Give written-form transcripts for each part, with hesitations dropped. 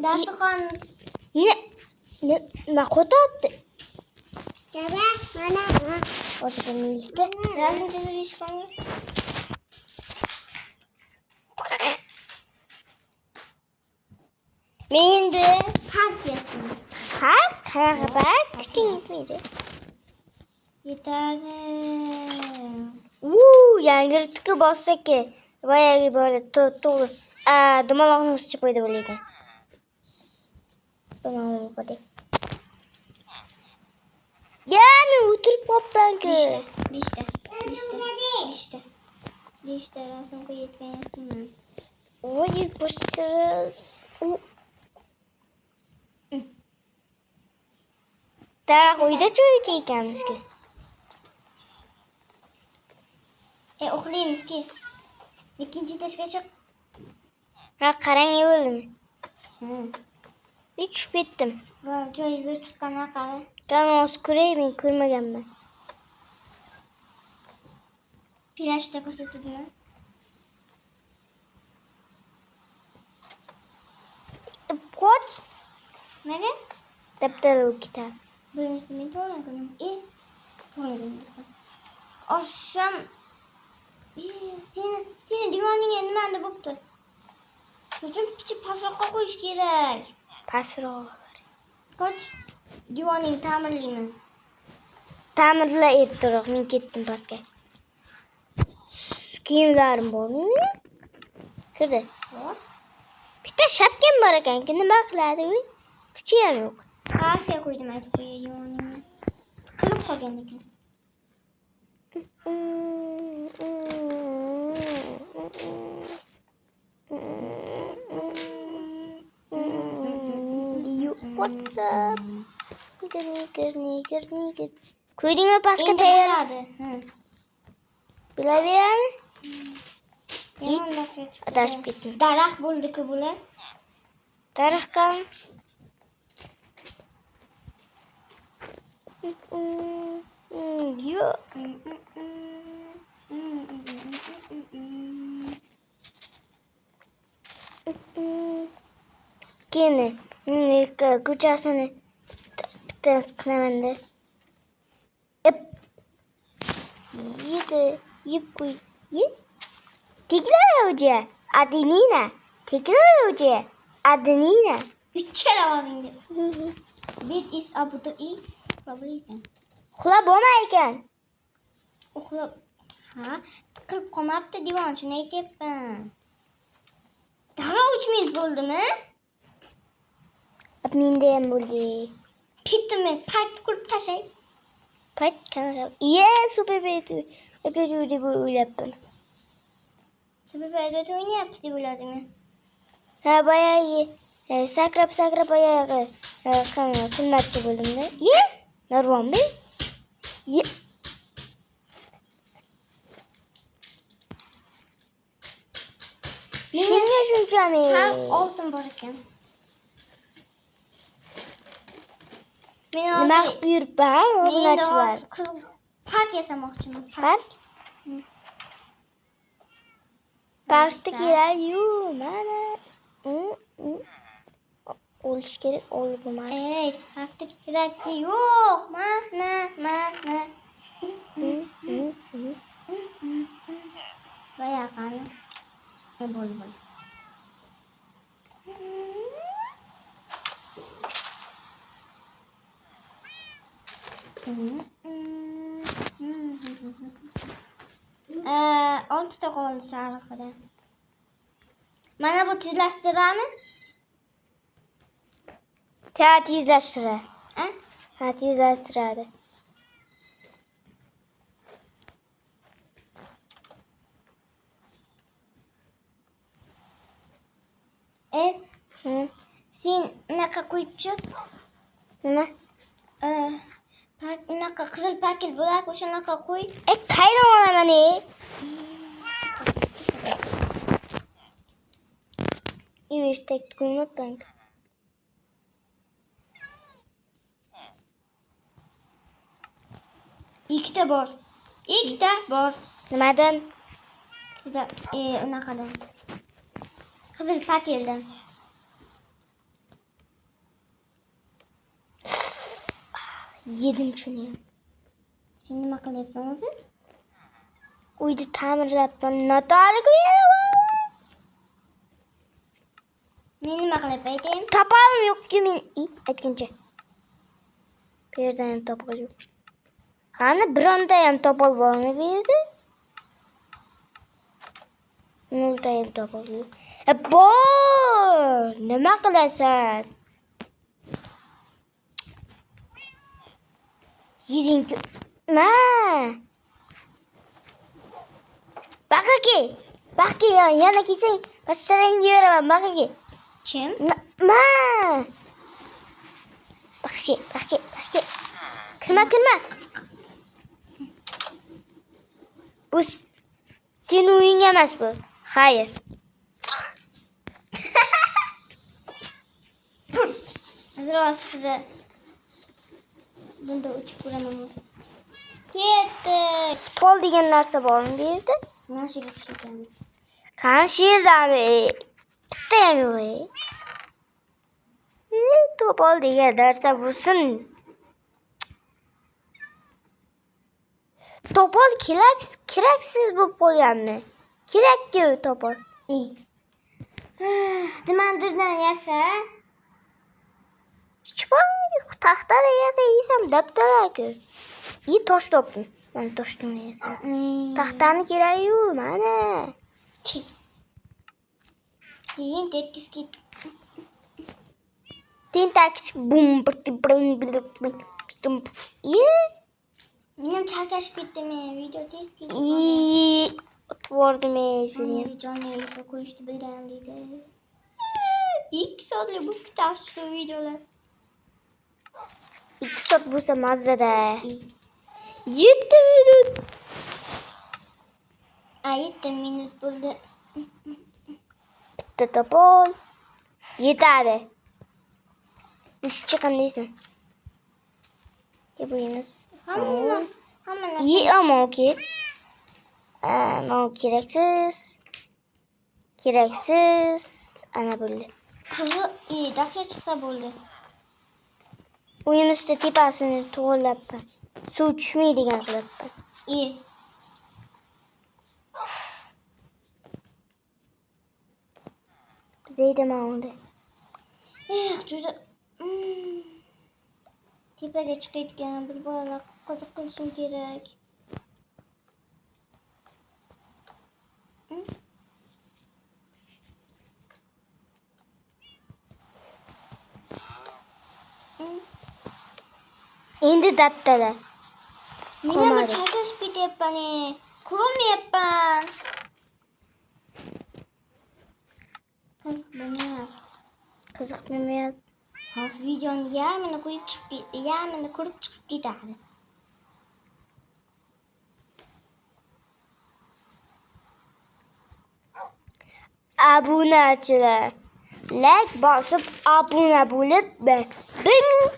Dasturxonimiz. Nima qo'yapti? Mana. O'zimizga Rasm chizib ishqonga. Men endi partiyasini. Qanaqa bak kuching yetmaydi. Yetadi. Yangi ritga bossak, boyagi bora to'g'ri. Dumaloqni chiqib qo'ydi bo'ladi. Dumaloq bo'ldi. Men o'tirib qopman-ku. 5 ta rasm qo'yayotgan ekanman. Voy, boshsiz. Daraxt uyda cho'yib ekanmiz-ku. Uxlaymizki. Ikkinchi etажga chiq. Qarang, o'ldimi? Tushib ketdim. Va joyizlar chiqqanini qara. Qani ko'ray, men ko'rmaganman. Plashda ko'rsatibmi? Qoch. Nega? Daftar o'qib kitob. Birinchisi men to'g'riladim. To'g'riladim. Osham. Seni divoningga nima bo'pti? Cho'chim kichik pastroqqa qo'yish kerak. Pastroq. Qoch. Divoningni ta'mirlayman. Ta'mirla ertaroq, men ketdim pastga. Kiyimlarim bormi? Kirdi. Bitta shapkam bor ekan, nima qiladi u? Kuchi ham yo'q. Pastga qo'ydim, aytib qo'yay divoningni. Qilib qolgan ekan. What's up? Nigger. Ko'rdingmi pastga tayyorladi. Bilaverami? Adashib ketdim. Daraxt bo'ldi-ku bular. Daraxt qan? Yo'q. Keyin ko'chasini bittasi qilaman-da. Yeb qo'y. Tekrar Adenina. Uchala ovozingni. Bit is abuto I. Uxlab bo'lmay ekan. Uxlab. Tiqilib qolmabdi divon, shuni aytyapman. Darrov 3 minut bo'ldimi? Menda ham bo'ldi. Bittami part qurib tashay. Pat qanaqa? Super bet. Deb o'ylabman. Super bet o'ynayapsiz deb o'yladingmi? Boyagi sakrab boyagi qimmatchi bo'ldimda. Narvonmi? Shunchami. Oltin bor ekan. Nima qilib yuribman, o'g'lachilar? Park yasamoqchiman. Parkda kerak-yu, mana. O'lish kerak, o'lib bo'lmaydi. Parkda kerak yo'q, mana. Bayaqani. Bo'ldi. Oltita qoldi sariqda. Mana bu tezlashtiradimi? Tezlashtiradi. Tezlashtiradi. Sen unaqa qo'yibchi? Nima? Unaqa qizil paket bo'ladi, o'shanaqa qo'y. Qayerdan olaman? Yuvishdak ko'rmabman. Ikkita bor. Nimadan? Güzel. Ona kadar. Kızıl paketden. Yedim şunu. Sen nima qilyapsan o'zi? Uyda ta'mirlabman. Notori qo'yaman. Men nima qilib aytayim? Topolim yo'q-ku men aytgancha. Bu yerda ham topol yo'q. Qani bironta ham topol bormi bu yerda? Nolta ham topol yo'q. Bor! Nima qilasan? Yeding-ku. Ma! Baqaki. Baqaki yana ketsang, boshqarangga yuraman, baqaki. Kim? Ma! Baqaki. Kirma. Bu sening uying emas bu. Xayr. Hozir chiqdi. Bunda uchib ko'raman. Ketdik. Pol degan narsa bormi bu yerda? Mana shu yerga tushganmiz. Qani shu yerdami? Bitta ham yo'q. Topol degan narsa bo'lsin. Topol keraksiz bo'lib qo'yganmi? Kerak-ku topol. Nimadirdan yasa. Taxtani yasam dabdala-ku. Tosh topdim. Men toshdan yasam. Taxtani kerak-ku, mana. Keyin tekisga Tentax bum. Menim chalkashib ketdim, video tez ketdi. O'tvordim shuni. Jonga qo'yishni bilgan deydi. 2 soatlik bu kutash videolar. 2 soat bo'lsa mazada. 7 minut. 7 minut bo'ldi. Bitta topol. Yetadi. 3 chiqindaysan. Bu yunus. Hamma Ama okey. Ama keraksiz. Ana bo'ldi. Qizil, dahsha chiqsa bo'ldi. Uyimizda tepasini to'g'rilabman. Suv tushmaydigan qilibman. Bizda mana unda. Juda tepaga chiqayotgan bir bolalar qiziq qilishim kerak. Endi dabdala. Nima chalkashib ketyapman, ko'rolmayapman. Qiziqmayapti. Hozir videoni yarmini ko'rib chiqib ketadi. Obunachilar, like bosib obuna bo'lib, 1000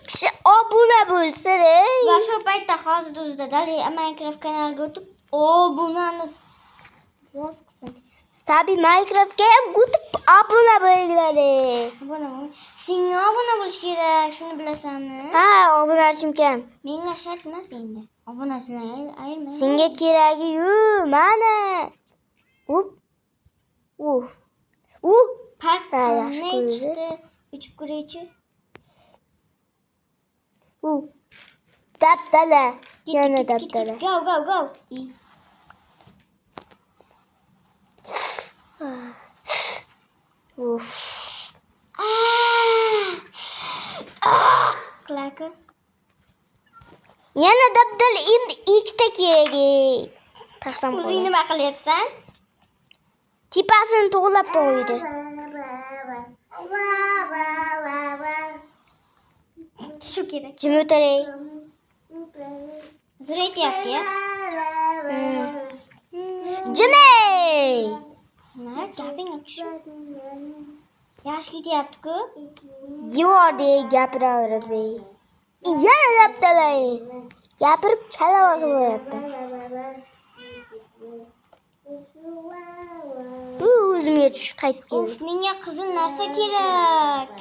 kishi obuna bo'lsa, Va shu paytda hozir o'zida Minecraft kanaliga o'tib, obunani bosqin. Sabi Minecraftga ham o'tib obuna bo'linglar. Senga obuna bo'lish kerak, shuni bilasanmi? Ha, obunachim kam. Menga shart emas endi. Obunasini ayirma. Senga keragi-yu, mana. Parkni chiqdi, uchib ko'raychi. Dabdala. Yana dabdala. Go. Klaka. Yana dabdala endi ikkita kerak. Taxtam qo'y. O'zing nima qilyapsan? Tepasini to'g'rilab qo'ydi. Shu kerak. Jim o'tiray. Zo'r aytyapti-ya. Jimay! Nima gaping tushib? Yaxshi ketyapti-ku. Yuvordek gapiraverib. Yana dabdala. Gapirib chala boqib o'rabdi. O'zimga tushib qaytib keldim. Of, menga qizil narsa kerak.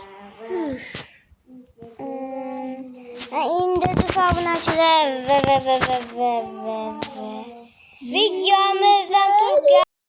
Endi tufog'ini ochilib videomizdan tugagan.